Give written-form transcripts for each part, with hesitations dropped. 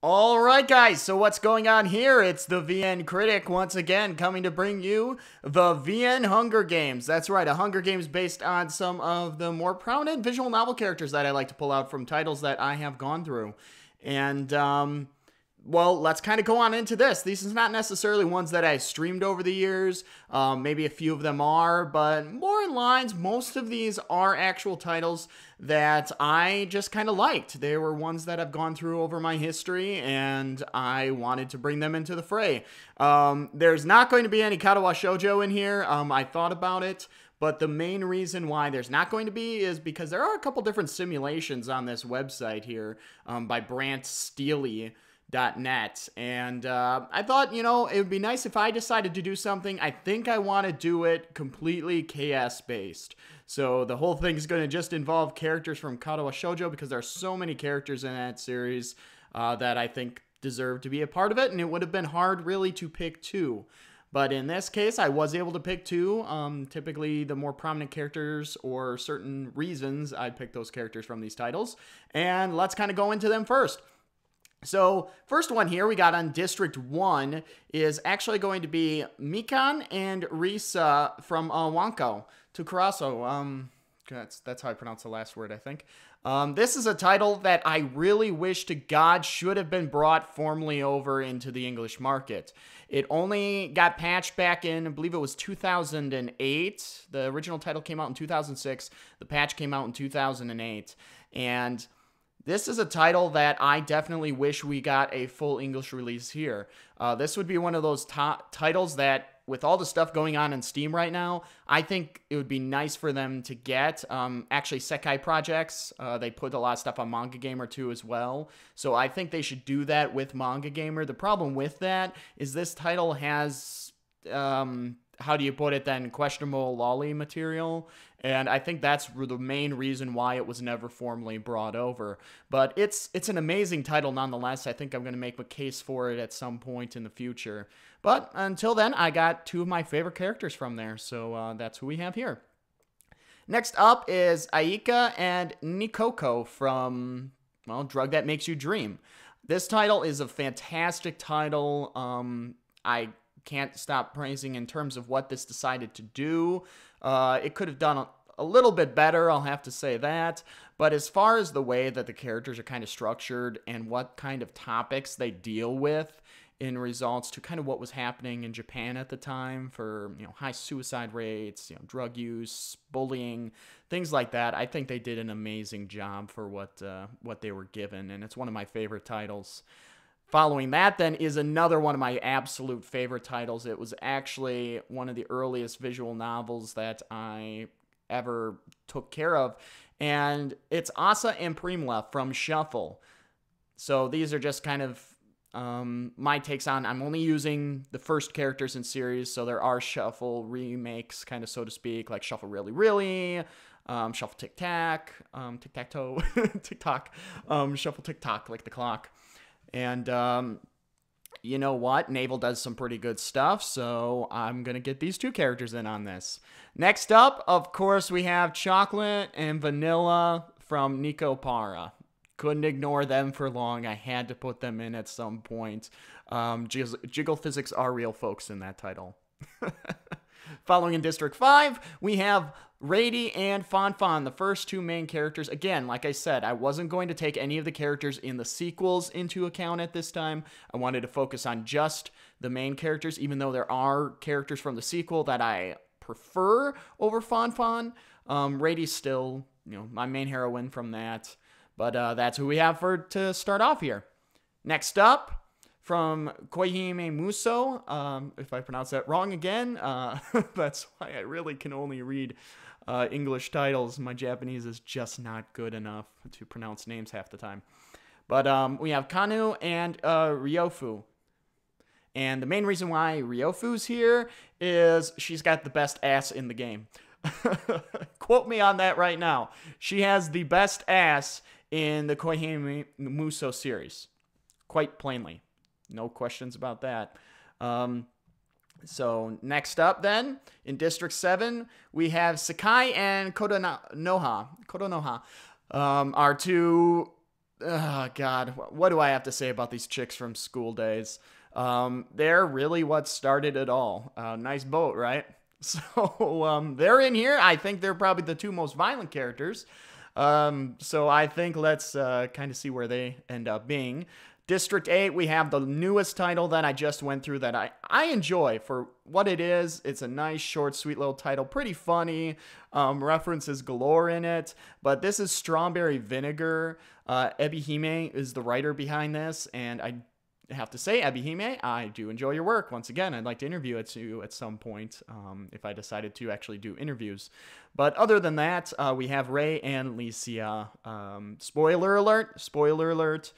All right, guys, so what's going on here? It's the VN Critic once again coming to bring you the VN Hunger Games. That's right, a Hunger Games based on some of the more prominent visual novel characters that I like to pull out from titles that I have gone through. And, well, let's kind of go on into this. These are not necessarily ones that I streamed over the years. Maybe a few of them are, but more in lines, most of these are actual titles that I just kind of liked. They were ones that I've gone through over my history, and I wanted to bring them into the fray. There's not going to be any Katawa Shoujo in here. I thought about it. But the main reason why there's not going to be is because there are a couple different simulations on this website here by Brant Steely. .net, and I thought, you know, it would be nice if I decided to do something. I think I want to do it completely KS based. So the whole thing is going to just involve characters from Katawa Shoujo because there are so many characters in that series that I think deserve to be a part of it, and it would have been hard really to pick two. But in this case, I was able to pick two. Typically, the more prominent characters or certain reasons, I'd pick those characters from these titles. And let's kind of go into them first. So, first one here we got on District 1 is actually going to be Mikan and Risa from Wanko to Karaso. That's how I pronounce the last word, I think. This is a title that I really wish to God should have been brought formally over into the English market. It only got patched back in, I believe it was 2008. The original title came out in 2006. The patch came out in 2008. And this is a title that I definitely wish we got a full English release here. This would be one of those titles that, with all the stuff going on in Steam right now, I think it would be nice for them to get. Actually, Sekai Projects, they put a lot of stuff on Manga Gamer too as well. So I think they should do that with Manga Gamer. The problem with that is this title has, how do you put it then, questionable lolly material. And I think that's the main reason why it was never formally brought over. But it's an amazing title nonetheless. I think I'm going to make a case for it at some point in the future. But until then, I got two of my favorite characters from there. So that's who we have here. Next up is Aika and Nikoko from, well, Drug That Makes You Dream. This title is a fantastic title. I can't stop praising in terms of what this decided to do. It could have done a little bit better, I'll have to say that. But as far as the way that the characters are kind of structured and what kind of topics they deal with in results to kind of what was happening in Japan at the time for, you know, high suicide rates, you know, drug use, bullying, things like that, I think they did an amazing job for what they were given, and it's one of my favorite titles. Following that, then, is another one of my absolute favorite titles. It was actually one of the earliest visual novels that I ever took care of, and it's Asa and Primla from Shuffle. So these are just kind of my takes on. I'm only using the first characters in series, so there are Shuffle remakes, kind of so to speak, like Shuffle Really Really, Shuffle Tic Tac, Tic Tac Toe, Tick Tock, Shuffle Tick Tock, like the clock. And, you know what? Naval does some pretty good stuff, so I'm going to get these two characters in on this. Next up, of course, we have Chocolate and Vanilla from Nico Para. Couldn't ignore them for long. I had to put them in at some point. Jiggle physics are real, folks, in that title. Following in District 5, we have Rady and Fanfan, the first two main characters. Again, like I said, I wasn't going to take any of the characters in the sequels into account at this time. I wanted to focus on just the main characters, even though there are characters from the sequel that I prefer over Fanfan. Rady's still, you know, my main heroine from that. But that's who we have to start off here. Next up, from Koihime Muso, if I pronounce that wrong again, that's why I really can only read English titles. My Japanese is just not good enough to pronounce names half the time. But we have Kanu and Ryofu. And the main reason why Ryofu's here is she's got the best ass in the game. Quote me on that right now. She has the best ass in the Koihime Muso series. Quite plainly. No questions about that. So next up then, in District 7, we have Sakai and Kodonoha. Our two Oh, God, what do I have to say about these chicks from school days? They're really what started it all. Nice boat, right? So they're in here. I think they're probably the two most violent characters. So I think let's kind of see where they end up being. District 8, we have the newest title that I just went through that I enjoy for what it is. It's a nice, short, sweet little title. Pretty funny. References galore in it. But this is Strawberry Vinegar. Ebihime is the writer behind this. And I have to say, Ebihime, I do enjoy your work. Once again, I'd like to interview you at some point if I decided to actually do interviews. But other than that, we have Ray and Licia. Spoiler alert.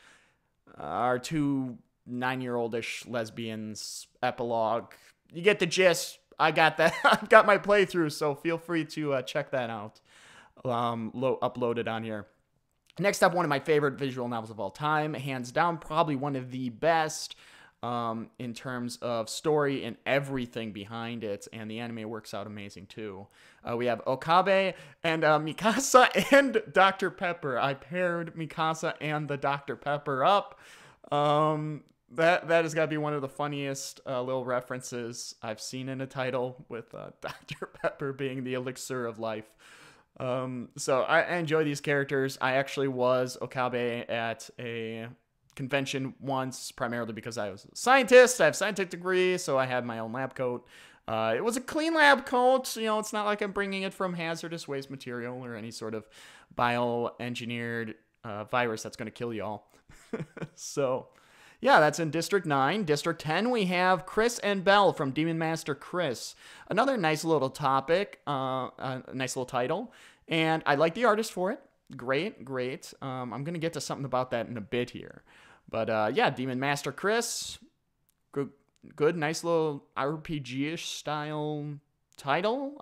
Our two 9-year-old-ish lesbians epilogue. You get the gist. I got that. I've got my playthrough, so feel free to check that out. Uploaded on here. Next up, one of my favorite visual novels of all time. Hands down, probably one of the best in terms of story and everything behind it. And the anime works out amazing, too. We have Okabe and Mikasa and Dr. Pepper. I paired Mikasa and the Dr. Pepper up. That has got to be one of the funniest little references I've seen in a title, with Dr. Pepper being the elixir of life. So I enjoy these characters. I actually was Okabe at a convention once, primarily because I was a scientist. I have a scientific degree, so I had my own lab coat. It was a clean lab coat. You know, it's not like I'm bringing it from hazardous waste material or any sort of bioengineered virus that's going to kill you all. So, yeah, that's in District 9. District 10, we have Chris and Belle from Demon Master Chris. Another nice little topic, a nice little title. And I like the artist for it. Great. I'm going to get to something about that in a bit here. But, yeah, Demon Master Chris. Good, nice little RPG-ish style title.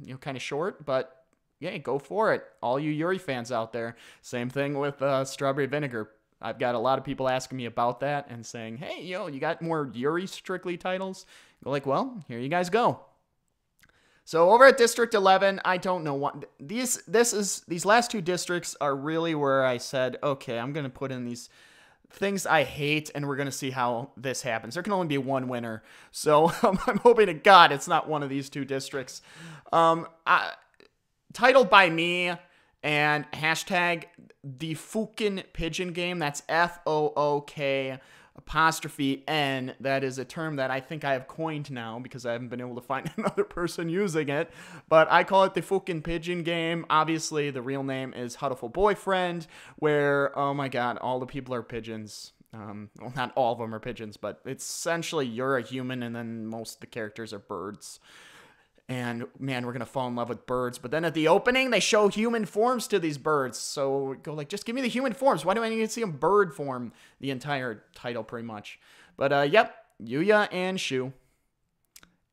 You know, kind of short, but yeah, go for it. All you Yuri fans out there. Same thing with Strawberry Vinegar. I've got a lot of people asking me about that and saying, hey, you got more Yuri strictly titles? Go like, well, here you guys go. So over at District 11, I don't know what these last two districts are really where I said, okay, I'm going to put in these things I hate, and we're going to see how this happens. There can only be one winner. So I'm hoping to God it's not one of these two districts. Titled by me and hashtag the Fukin Pigeon Game. That's FOOK''N. That is a term that I think I have coined now because I haven't been able to find another person using it. But I call it the Fukin Pigeon Game. Obviously, the real name is Huddleful Boyfriend, where, oh my God, all the people are pigeons. Well, not all of them are pigeons, but it's essentially you're a human and then most of the characters are birds. And, man, we're going to fall in love with birds. But then at the opening, they show human forms to these birds. So go like, just give me the human forms. Why do I need to see a bird form? The entire title, pretty much. But, yep, Yuya and Shu.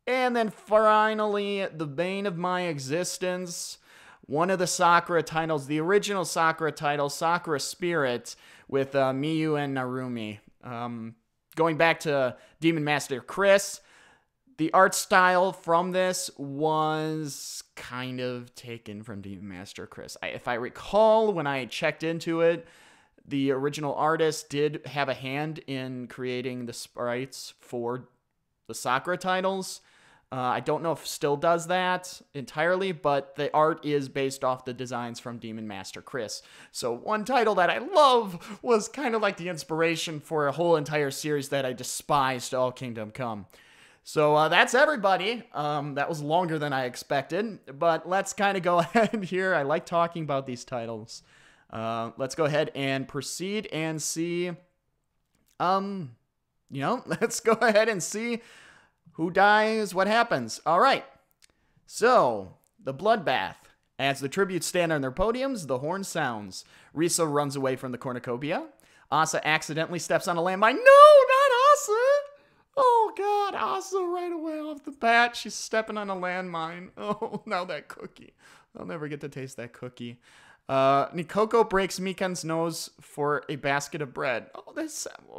And then finally, the bane of my existence. One of the Sakura titles, the original Sakura title, Sakura Spirit, with Miyu and Narumi. Going back to Demon Master Chris, the art style from this was kind of taken from Demon Master Chris. If I recall, when I checked into it, the original artist did have a hand in creating the sprites for the Sakura titles. I don't know if still does that entirely, but the art is based off the designs from Demon Master Chris. So one title that I love was kind of like the inspiration for a whole entire series that I despised, All Kingdom Come. So that's everybody. That was longer than I expected, but let's kind of go ahead here. I like talking about these titles. Let's go ahead and proceed and see, let's go ahead and see who dies, what happens. All right. So, the bloodbath. As the tributes stand on their podiums, the horn sounds. Risa runs away from the cornucopia. Asa accidentally steps on a landmine. No, not Asa! Oh, God, Asa right away off the bat. She's stepping on a landmine. Oh, now that cookie. I'll never get to taste that cookie. Nikoko breaks Mikan's nose for a basket of bread.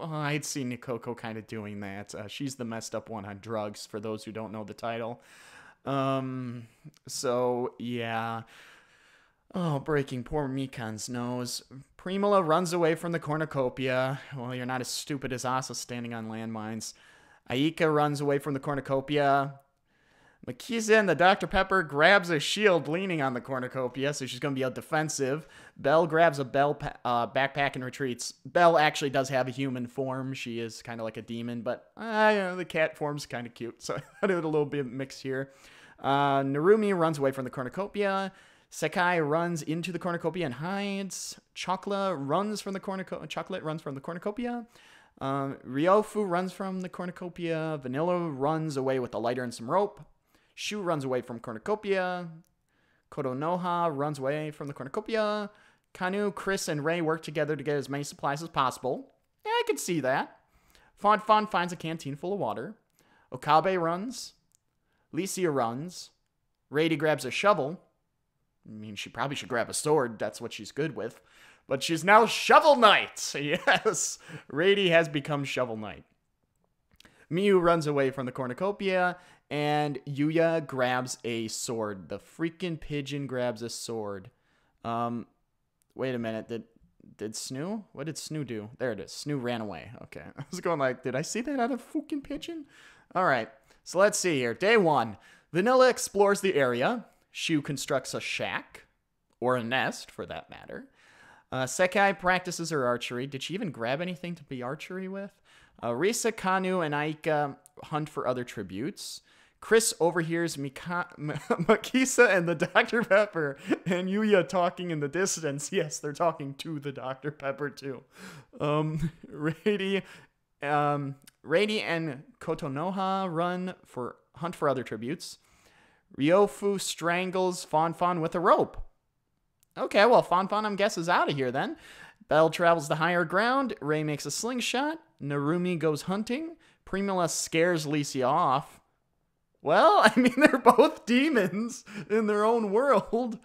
I'd seen Nikoko kind of doing that. She's the messed up one on drugs, for those who don't know the title. So, yeah. Oh, breaking poor Mikan's nose. Primula runs away from the cornucopia. Well, you're not as stupid as Asa standing on landmines. Aika runs away from the cornucopia. Makisa and the Dr. Pepper grabs a shield leaning on the cornucopia, so she's going to be a defensive. Belle grabs a backpack and retreats. Belle actually does have a human form. She is kind of like a demon, but the cat form's kind of cute, so I thought it was a little bit mixed here. Narumi runs away from the cornucopia. Sekai runs into the cornucopia and hides. Chocolate runs from the cornucopia. Ryofu runs from the cornucopia. Vanilla runs away with a lighter and some rope. Shu runs away from cornucopia. Kotonoha runs away from the cornucopia. Kanu, Chris, and Ray work together to get as many supplies as possible. Yeah, I could see that. Fon finds a canteen full of water. Okabe runs. Licia runs. Rady grabs a shovel. I mean, she probably should grab a sword. That's what she's good with. But she's now Shovel Knight. Yes, Rady has become Shovel Knight. Miyu runs away from the cornucopia, and Yuya grabs a sword. The freaking pigeon grabs a sword. Wait a minute. Did Snoo? What did Snoo do? There it is. Snoo ran away. Okay. I was going like, did I see that out of freaking pigeon? All right. So let's see here. Day 1. Vanilla explores the area. Shu constructs a shack. Or a nest, for that matter. Sekai practices her archery. Did she even grab anything to be archery with? Risa, Kanu, and Aika hunt for other tributes. Chris overhears Makisa and the Dr. Pepper and Yuya talking in the distance. Yes, they're talking to the Dr. Pepper too. Rady and Kotonoha hunt for other tributes. Ryofu strangles Fon with a rope. Okay, well, Fon, I'm guess, is out of here then. Belle travels to higher ground. Ray makes a slingshot. Narumi goes hunting. Primula scares Licia off. Well, I mean, they're both demons in their own world.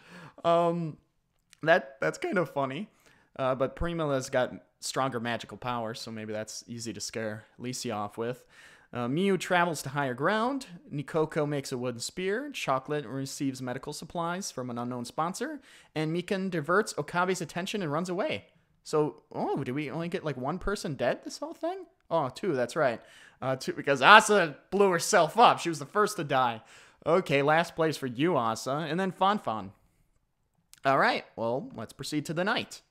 That's kind of funny. But Primula's got stronger magical powers, so maybe that's easy to scare Licia off with. Miyu travels to higher ground. Nikoko makes a wooden spear. Chocolate receives medical supplies from an unknown sponsor. And Mikan diverts Okabe's attention and runs away. So, did we only get like one person dead this whole thing? Oh, 2, that's right. 2, because Asa blew herself up. She was the first to die. Okay, last place for you, Asa. And then Fon. All right, well, let's proceed to the night.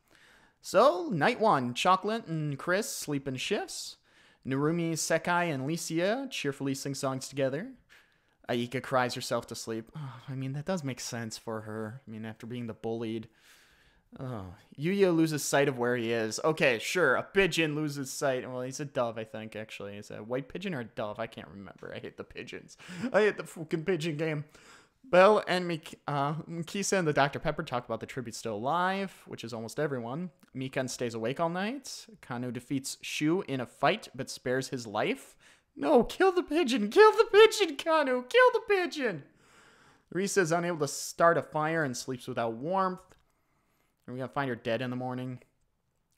So, night 1. Chocolate and Chris sleep in shifts. Narumi, Sekai, and Licia cheerfully sing songs together. Aika cries herself to sleep. Oh, I mean, that does make sense for her. I mean, after being the bullied. Oh, Yuya loses sight of where he is. Okay, sure, a pigeon loses sight. Well, he's a dove, I think, actually. Is it a white pigeon or a dove? I can't remember. I hate the pigeons. I hate the fucking pigeon game. Belle and Makisa and the Dr. Pepper talk about the tribute still alive, which is almost everyone. Mikan stays awake all night. Kanu defeats Shu in a fight, but spares his life. No, kill the pigeon! Kill the pigeon, Kanu! Kill the pigeon! Risa is unable to start a fire and sleeps without warmth. We're going to find her dead in the morning.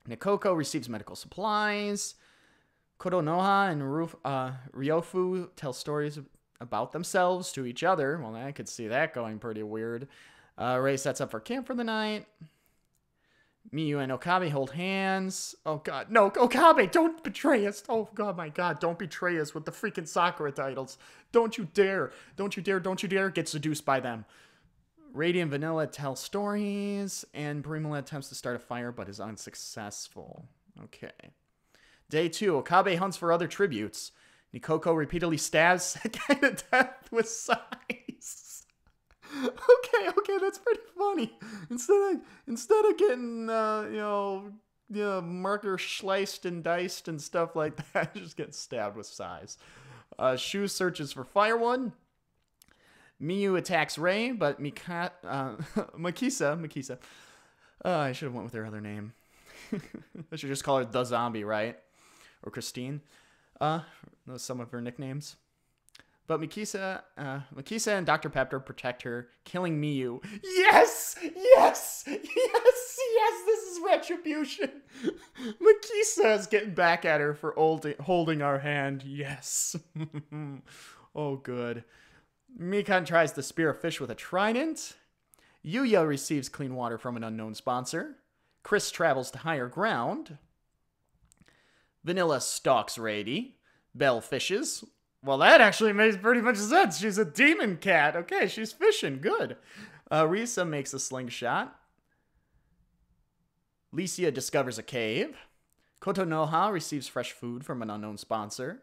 Nikoko receives medical supplies. Kotonoha and Ryofu tell stories about themselves to each other. Well, I could see that going pretty weird. Ray sets up for camp for the night. Miyu and Okabe hold hands. Oh, God. No, Okabe, don't betray us. Oh, God, my God. Don't betray us with the freaking Sakura titles. Don't you dare. Don't you dare. Don't you dare get seduced by them. Rady and Vanilla tell stories, and Primula attempts to start a fire, but is unsuccessful. Okay. Day 2, Okabe hunts for other tributes. Nikoko repeatedly stabs Sekai to death with size. Okay, that's pretty funny. Instead of getting, marker sliced and diced and stuff like that, just get stabbed with size. Shu searches for firewood. Miyu attacks Ray, but Makisa. I should have went with her other name. I should just call her The Zombie, right? Or Christine. Those some of her nicknames. But Makisa and Dr. Pepper protect her, killing Miyu. Yes! This is retribution. Makisa is getting back at her for holding our hand. Yes. Oh, good. Mikan tries to spear a fish with a trident. Yuya receives clean water from an unknown sponsor. Chris travels to higher ground. Vanilla stalks Rady. Belle fishes. Well, that actually makes pretty much sense. She's a demon cat. Okay, she's fishing. Good. Risa makes a slingshot. Licia discovers a cave. Kotonoha receives fresh food from an unknown sponsor.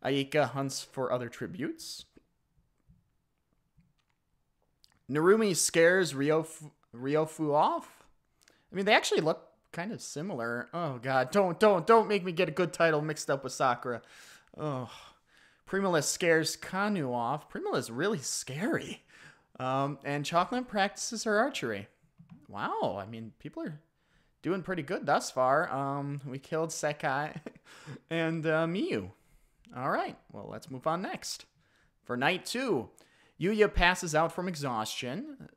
Aika hunts for other tributes. Narumi scares Ryofu off. I mean, they actually look kind of similar. Oh, God. Don't make me get a good title mixed up with Sakura. Oh. Primula scares Kanu off. Primula's really scary. And Chocolate practices her archery. Wow. I mean, people are doing pretty good thus far. We killed Sekai and Miyu. All right. Well, let's move on next. For night 2, Yuya passes out from exhaustion.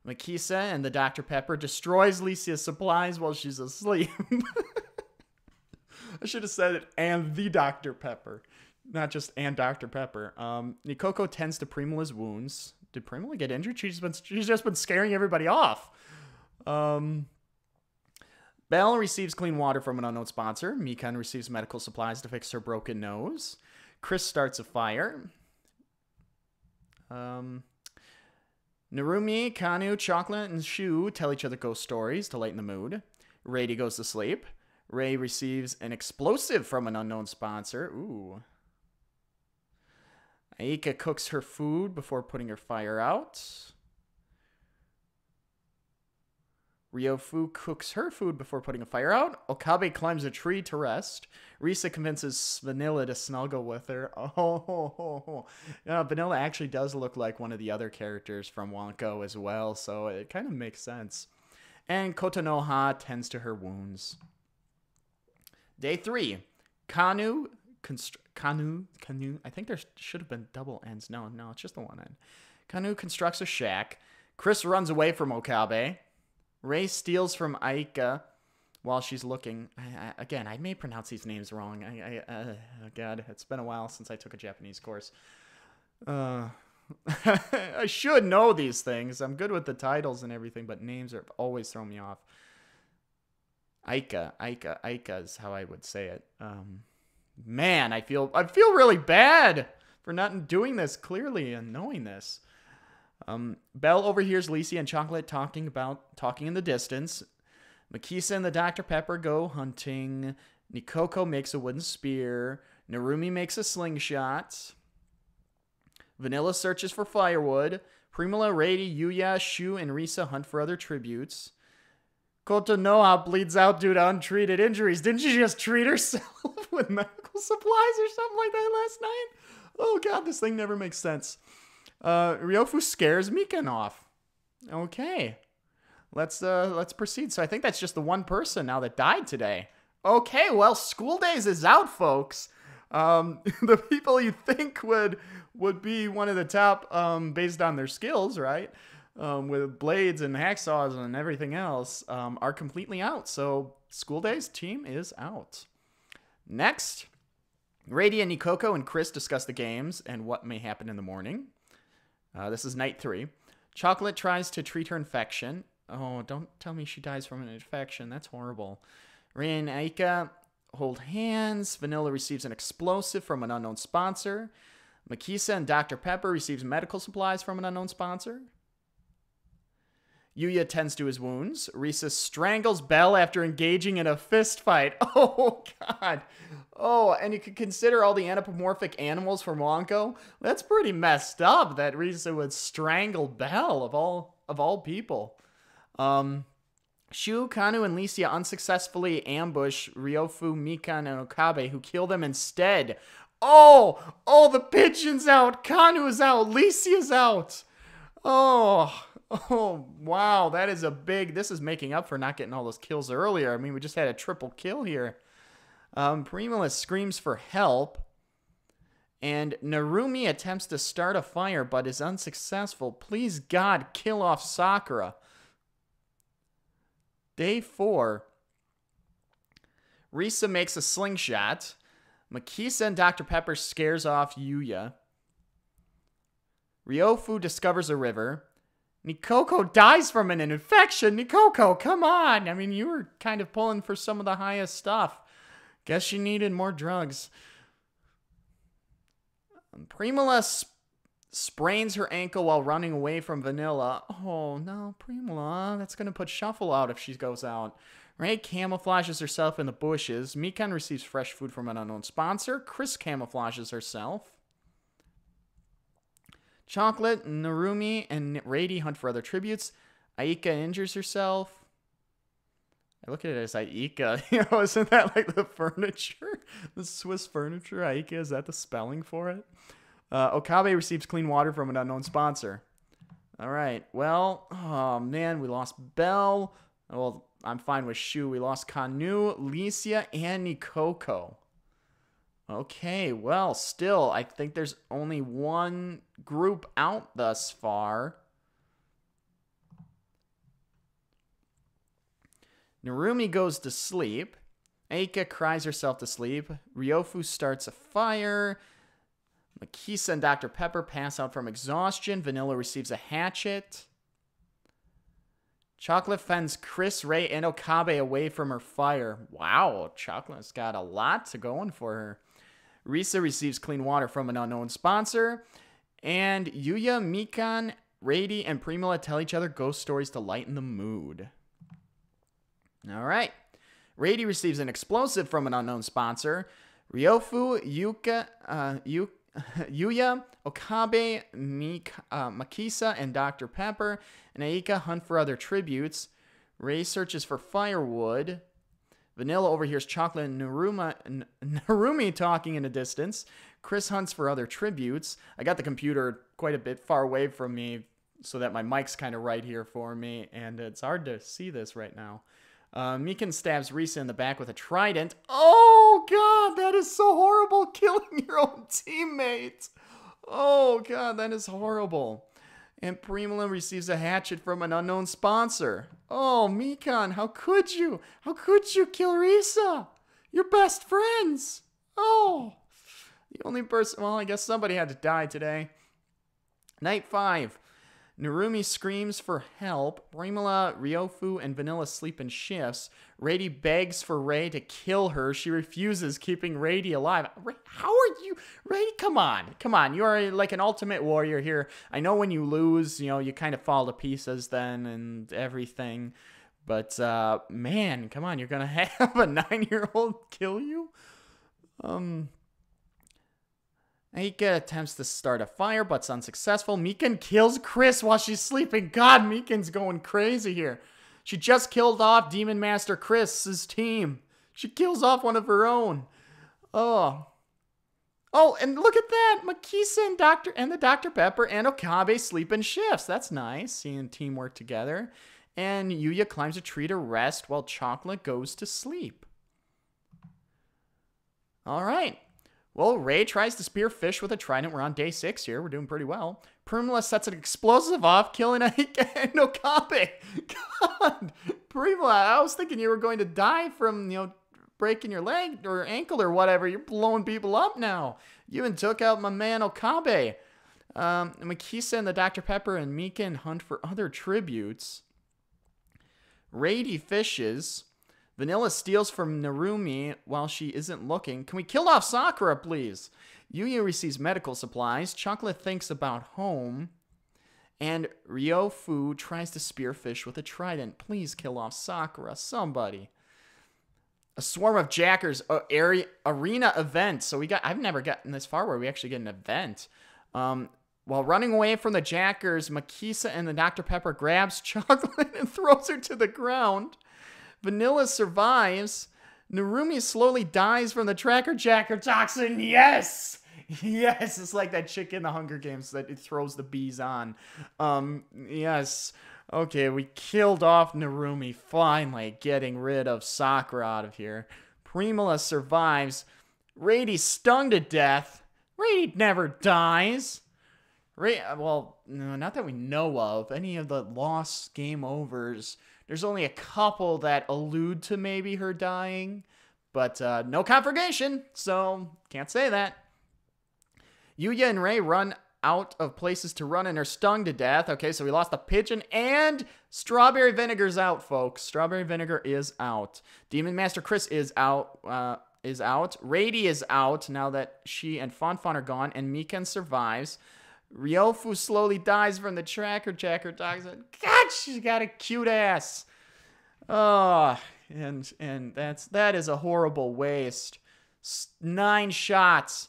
Makisa and the Dr. Pepper destroys Licia's supplies while she's asleep. I should have said it, and the Dr. Pepper. Not just and Dr. Pepper. Nikoko tends to Primula's wounds. Did Primula get injured? She's just been scaring everybody off. Belle receives clean water from an unknown sponsor. Mikan receives medical supplies to fix her broken nose. Chris starts a fire. Narumi, Kanu, Chocolate, and Shu tell each other ghost stories to lighten the mood. Rady goes to sleep. Ray receives an explosive from an unknown sponsor. Ooh. Aika cooks her food before putting her fire out. Ryofu cooks her food before putting a fire out. Okabe climbs a tree to rest. Risa convinces Vanilla to snuggle with her. Vanilla actually does look like one of the other characters from Wonko as well, so it kind of makes sense. And Kotonoha tends to her wounds. Day 3. Kanu. I think there should have been double ends. No, it's just the one end. Kanu constructs a shack. Chris runs away from Okabe. Ray steals from Aika while she's looking. Again, I may pronounce these names wrong. Oh God, it's been a while since I took a Japanese course. I should know these things. I'm good with the titles and everything, but names are always throw me off. Aika is how I would say it. Man, I feel really bad for not doing this clearly and knowing this. Belle overhears Licia and Chocolate talking in the distance. Makisa and the Dr. Pepper go hunting. Nikoko makes a wooden spear. Narumi makes a slingshot. Vanilla searches for firewood. Primula, Rady, Yuya, Shu, and Risa hunt for other tributes. Kotonoha bleeds out due to untreated injuries. Didn't she just treat herself with medical supplies or something like that last night? Oh God, this thing never makes sense. Ryofu scares Mikan off. Okay. Let's proceed. So I think that's just the one person now that died today. Okay, well, School Days is out, folks. The people you think would be one of the top based on their skills, right? With blades and hacksaws and everything else, are completely out. So School Days team is out. Next, Rady and Nikoko and Chris discuss the games and what may happen in the morning. This is night 3. Chocolate tries to treat her infection. Oh, don't tell me she dies from an infection. That's horrible. Ray and Aika hold hands. Vanilla receives an explosive from an unknown sponsor. Makisa and Dr. Pepper receives medical supplies from an unknown sponsor. Yuya tends to his wounds. Risa strangles Belle after engaging in a fist fight. Oh, God. Oh, and you could consider all the anthropomorphic animals from Wonko. That's pretty messed up that Risa would strangle Belle of all people. Shu, Kanu, and Licia unsuccessfully ambush Ryofu, Mikan, and Okabe, who kill them instead. Oh, the pigeon's out. Kanu's out. Licia's out. Oh, wow, that is this is making up for not getting all those kills earlier. I mean, we just had a triple kill here. Primula screams for help, and Narumi attempts to start a fire, but is unsuccessful. Please, God, kill off Sakura. Day 4. Risa makes a slingshot. Makisa and Dr. Pepper scares off Yuya. Ryofu discovers a river. Nikoko dies from an infection. Nikoko, come on. I mean, you were kind of pulling for some of the highest stuff. Guess she needed more drugs. Primula sprains her ankle while running away from Vanilla. Oh, no, Primula. That's going to put Shuffle out if she goes out. Ray camouflages herself in the bushes. Mikan receives fresh food from an unknown sponsor. Chris camouflages herself. Chocolate, Narumi, and Rady hunt for other tributes. Aika injures herself. I look at it as Aika. You know, isn't that like the furniture? The Swiss furniture? Aika, is that the spelling for it? Okabe receives clean water from an unknown sponsor. All right. Well, oh man, we lost Belle. Well, I'm fine with Shu. We lost Kanu, Licia, and Nikoko. Okay, well, still, I think there's only one group out thus far. Narumi goes to sleep. Aika cries herself to sleep. Ryofu starts a fire. Makisa and Dr. Pepper pass out from exhaustion. Vanilla receives a hatchet. Chocolate fends Chris, Ray, and Okabe away from her fire. Wow, Chocolate's got a lot to going for her. Risa receives clean water from an unknown sponsor. And Yuya, Mikan, Rady, and Primula tell each other ghost stories to lighten the mood. All right. Rady receives an explosive from an unknown sponsor. Ryofu, Yuya, Okabe, Makisa, and Dr. Pepper, and Aika hunt for other tributes. Ray searches for firewood. Vanilla overhears Chocolate and Narumi talking in a distance. Chris hunts for other tributes. I got the computer quite a bit far away from me so that my mic's kind of right here for me, and it's hard to see this right now. Mikan stabs Risa in the back with a trident. Oh, God, that is so horrible, killing your own teammate. Oh, God, that is horrible. And Primula receives a hatchet from an unknown sponsor. Oh, Mikan, how could you? How could you kill Risa? You're best friends. Oh, the only person, well, I guess somebody had to die today. Night 5. Narumi screams for help. Primula, Ryofu, and Vanilla sleep in shifts. Rady begs for Ray to kill her. She refuses, keeping Rady alive. How are you? Ray, come on. Come on. You are like an ultimate warrior here. I know when you lose, you know, you kind of fall to pieces then and everything. But, man, come on. You're going to have a 9-year-old kill you? Aika attempts to start a fire, but's unsuccessful. Mikan kills Chris while she's sleeping. God, Mikan's going crazy here. She just killed off Demon Master Chris's team. She kills off one of her own. Oh. Oh, and look at that. Makisa and the Dr. Pepper and Okabe sleep in shifts. That's nice, seeing teamwork together. And Yuya climbs a tree to rest while Chocolate goes to sleep. All right. Well, Ray tries to spear fish with a trident. We're on day 6 here. We're doing pretty well. Primula sets an explosive off, killing Aika and Okabe. God, Primula, I was thinking you were going to die from, you know, breaking your leg or ankle or whatever. You're blowing people up now. You even took out my man Okabe. Makisa and the Dr. Pepper and Mikan hunt for other tributes. Rady fishes. Vanilla steals from Narumi while she isn't looking. Can we kill off Sakura, please? Yuya receives medical supplies. Chocolate thinks about home. And Ryofu tries to spear fish with a trident. Please kill off Sakura, somebody. A swarm of jackers, arena event. So I've never gotten this far where we actually get an event. While running away from the jackers, Makisa and the Dr. Pepper grabs Chocolate and throws her to the ground. Vanilla survives. Narumi slowly dies from the tracker jacker toxin. Yes! Yes, it's like that chick in the Hunger Games that it throws the bees on. Yes. Okay, we killed off Narumi, finally getting rid of Sakura out of here. Primula survives. Rady stung to death. Rady never dies. Well, no, not that we know of. Any of the lost game overs. There's only a couple that allude to maybe her dying, but no confirmation, so can't say that. Yuya and Ray run out of places to run and are stung to death. Okay, so we lost the pigeon and Strawberry Vinegar's out, folks. Strawberry Vinegar is out. Demon Master Chris is out. Rady is out now that she and Fonfon are gone, and Mikan survives. Ryofu slowly dies from the tracker jacker dogs. God, she's got a cute ass. Oh, and that is a horrible waste. 9 shots.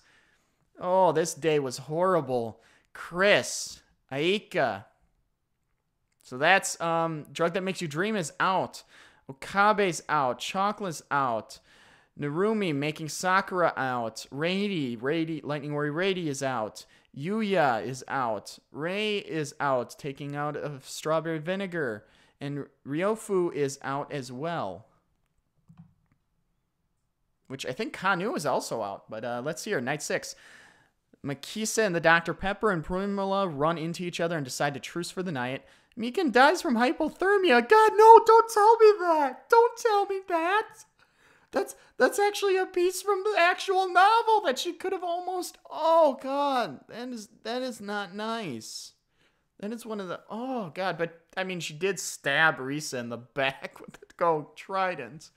Oh, this day was horrible. Chris, Aika. So that's Drug That Makes You Dream is out. Okabe's out. Chocolate's out. Narumi making Sakura out. Rady, Lightning Warrior Rady is out. Yuya is out. Ray is out, taking out of Strawberry Vinegar. And Ryofu is out as well. Which I think Kanu is also out. But let's see here. Night 6. Makisa and the Dr. Pepper and Primula run into each other and decide to truce for the night. Mikan dies from hypothermia. God, no, don't tell me that. Don't tell me that. That's actually a piece from the actual novel that she could have almost... Oh, God. That is not nice. That is one of the... Oh, God. But, I mean, she did stab Risa in the back with the gold trident.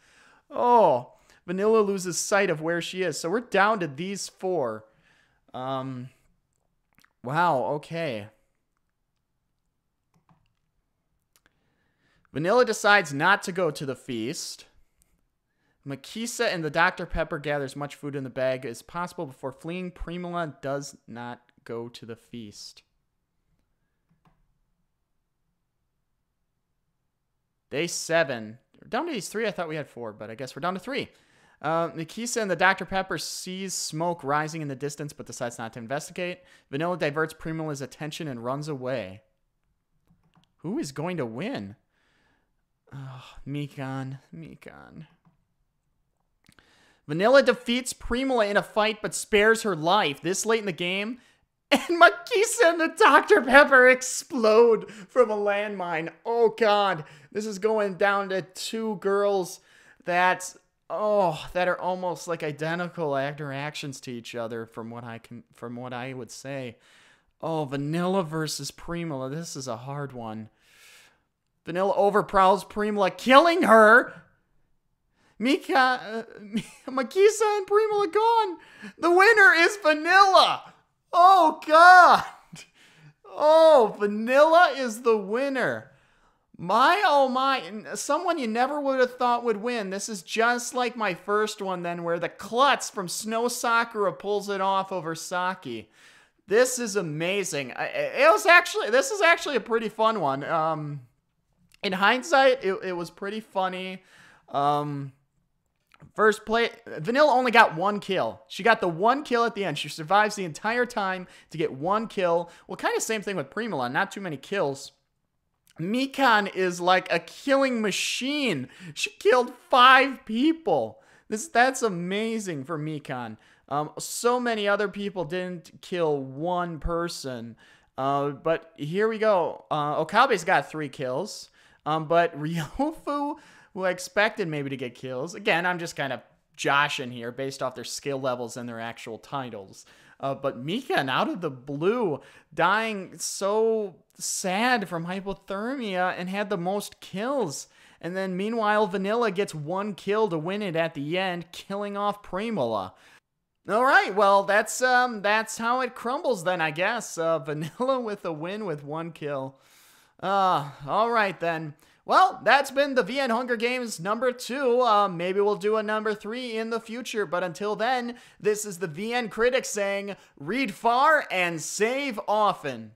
Oh. Vanilla loses sight of where she is. So we're down to these 4. Wow, okay. Vanilla decides not to go to the feast. Makisa and the Dr. Pepper gather as much food in the bag as possible before fleeing. Primula does not go to the feast. Day 7. We're down to these 3. I thought we had 4, but I guess we're down to 3. Makisa and the Dr. Pepper sees smoke rising in the distance but decides not to investigate. Vanilla diverts Primula's attention and runs away. Who is going to win? Oh, Mikan. Vanilla defeats Primula in a fight but spares her life this late in the game. And Makisa and the Dr. Pepper explode from a landmine. Oh, God. This is going down to 2 girls that are almost like identical actions to each other from what I would say. Oh, Vanilla versus Primula. This is a hard one. Vanilla overpowers Primula, killing her. Makisa and Primula gone. The winner is Vanilla. Oh, God. Oh, Vanilla is the winner. Oh my, someone you never would have thought would win. This is just like my first one then, where the klutz from Snow Sakura pulls it off over Saki. This is amazing. This is actually a pretty fun one. In hindsight, it was pretty funny. First play, Vanilla only got 1 kill. She got the 1 kill at the end. She survives the entire time to get 1 kill. Well, kind of same thing with Primula, not too many kills. Mikan is like a killing machine. She killed 5 people. That's amazing for Mikan. So many other people didn't kill 1 person. But here we go. Okabe's got 3 kills. But Ryofu, who I expected maybe to get kills. Again, I'm just kind of joshing here based off their skill levels and their actual titles. But Mikan, out of the blue, dying so sad from hypothermia and had the most kills. And then meanwhile, Vanilla gets 1 kill to win it at the end, killing off Primula. All right, well, that's how it crumbles then, I guess. Vanilla with a win with 1 kill. All right then. Well, that's been the VN Hunger Games number 2. Maybe we'll do a number 3 in the future, but until then, this is the VN Critic saying, read far and save often.